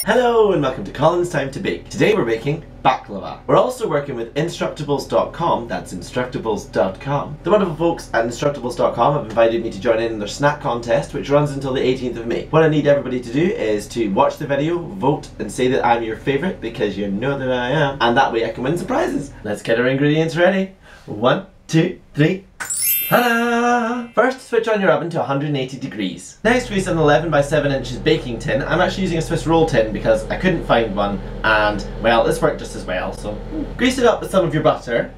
Hello and welcome to Colin's Time to Bake. Today we're baking baklava. We're also working with Instructables.com, that's Instructables.com. The wonderful folks at Instructables.com have invited me to join in their snack contest, which runs until the 18th of May. What I need everybody to do is to watch the video, vote and say that I'm your favourite, because you know that I am, and that way I can win some prizes. Let's get our ingredients ready. 1, 2, 3. Ta-da! First, switch on your oven to 180 degrees. Next, grease an 11 by 7 inches baking tin. I'm actually using a Swiss roll tin because I couldn't find one, and well, this worked just as well, so grease it up with some of your butter.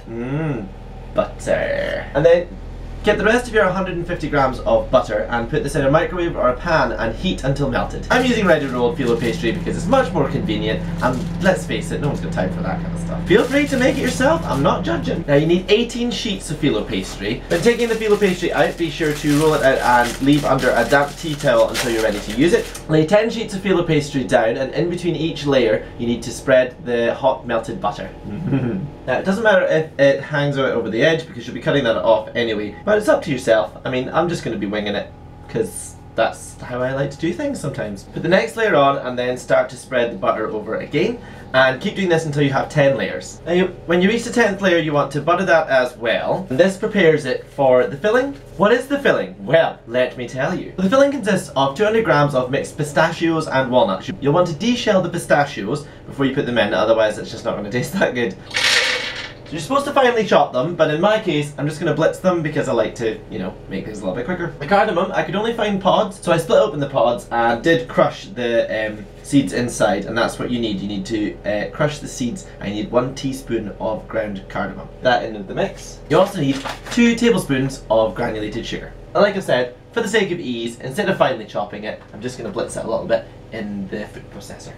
Butter. And then get the rest of your 150 grams of butter and put this in a microwave or a pan and heat until melted. I'm using ready rolled Filo pastry because it's much more convenient, and let's face it, no one's got time for that kind of stuff. Feel free to make it yourself, I'm not judging. Now you need 18 sheets of Filo pastry. When taking the Filo pastry out, be sure to roll it out and leave under a damp tea towel until you're ready to use it. Lay 10 sheets of Filo pastry down, and in between each layer you need to spread the hot melted butter. Now it doesn't matter if it hangs out over the edge because you'll be cutting that off anyway, but it's up to yourself. I mean, I'm just going to be winging it because that's how I like to do things sometimes. Put the next layer on and then start to spread the butter over again, and keep doing this until you have 10 layers. Now when you reach the 10th layer you want to butter that as well, and this prepares it for the filling. What is the filling? Well, let me tell you. The filling consists of 200 grams of mixed pistachios and walnuts. You'll want to deshell the pistachios before you put them in, otherwise it's just not going to taste that good. So you're supposed to finely chop them, but in my case, I'm just going to blitz them because I like to, you know, make things a little bit quicker. The cardamom, I could only find pods, so I split open the pods and did crush the seeds inside, and that's what you need. You need to crush the seeds, and you need 1 teaspoon of ground cardamom. That into the mix. You also need 2 tablespoons of granulated sugar. And like I said, for the sake of ease, instead of finely chopping it, I'm just going to blitz it a little bit in the food processor.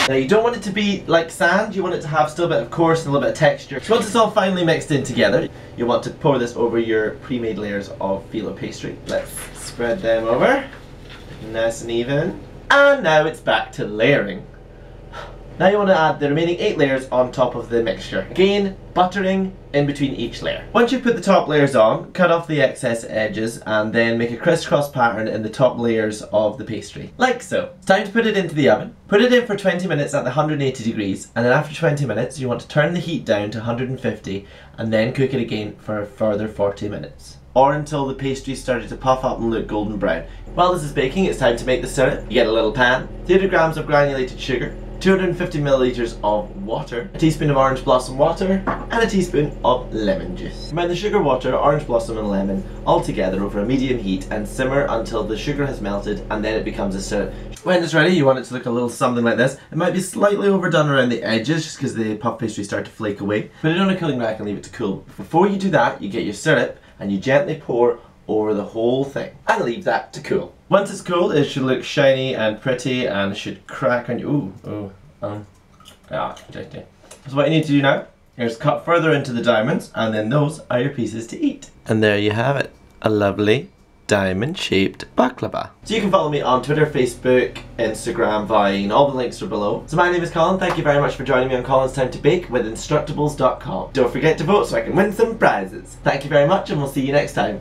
Now you don't want it to be like sand, you want it to have still a bit of coarse and a little bit of texture. So once it's all finely mixed in together, you want to pour this over your pre-made layers of Filo pastry. Let's spread them over, nice and even. And now it's back to layering. Now you want to add the remaining 8 layers on top of the mixture. Again, buttering in between each layer. Once you've put the top layers on, cut off the excess edges and then make a crisscross pattern in the top layers of the pastry. Like so. It's time to put it into the oven. Put it in for 20 minutes at the 180 degrees, and then after 20 minutes you want to turn the heat down to 150 and then cook it again for a further 40 minutes. Or until the pastry started to puff up and look golden brown. While this is baking, it's time to make the syrup. You get a little pan, 300 grams of granulated sugar, 250 milliliters of water, a teaspoon of orange blossom water, and a teaspoon of lemon juice. Combine the sugar, water, orange blossom and lemon all together over a medium heat and simmer until the sugar has melted, and then it becomes a syrup. When it's ready, you want it to look a little something like this. It might be slightly overdone around the edges just because the puff pastry start to flake away. Put it on a cooling rack and leave it to cool. Before you do that, you get your syrup and you gently pour over the whole thing and leave that to cool. Once it's cool, it should look shiny and pretty and should crack on you. So what you need to do now is cut further into the diamonds, and then those are your pieces to eat. And there you have it, a lovely diamond shaped baklava. So you can follow me on Twitter, Facebook, Instagram, Vine, all the links are below. So my name is Colin, thank you very much for joining me on Colin's Time to Bake with Instructables.com. Don't forget to vote so I can win some prizes. Thank you very much, and we'll see you next time.